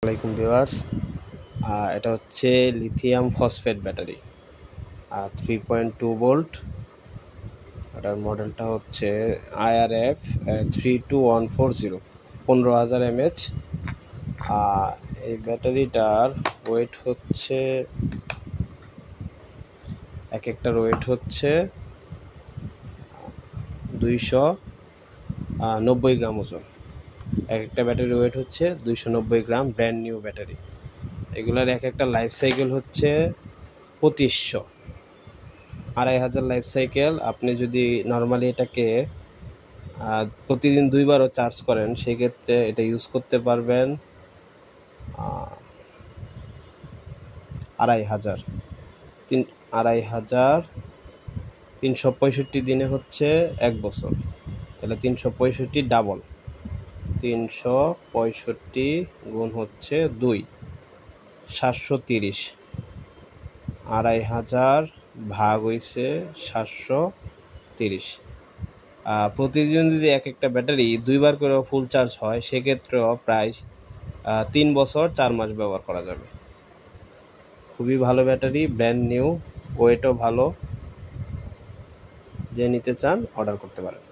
আসসালামাইকুম ভিউয়ার্স, এটা হচ্ছে লিথিয়াম ফসফেট ব্যাটারি 3.2 ভোল্ট। এটার মডেলটা হচ্ছে IRF 32140 15,000 mAh। এই ব্যাটারিটার ওয়েট হচ্ছে এক একটার ওয়েট হচ্ছে 290 গ্রাম ওজন। এক একটা ব্যাটারির ওয়েট হচ্ছে 290 গ্রাম, ব্র্যান্ড নিউ ব্যাটারি। এগুলার এক একটা লাইফ সাইকেল হচ্ছে 2500, 2500 লাইফ সাইকেল। আপনি যদি নর্মালি এটাকে প্রতিদিন 2বারও চার্জ করেন, সেক্ষেত্রে এটা ইউজ করতে পারবেন 2500 365 দিনে হচ্ছে 1 বছর। তাহলে 365 ডাবল, 365 গুণ হচ্ছে 2, 730। 2500 ভাগ হইছে 730। প্রতিদিন যদি এক একটা ব্যাটারি 2বার করে ফুল চার্জ হয়, সেক্ষেত্রেও প্রায় 3 বছর 4 মাস ব্যবহার করা যাবে। খুবই ভালো ব্যাটারি, ব্র্যান্ড নিউ, ওয়েটও ভালো। যে নিতে চান অর্ডার করতে পারেন।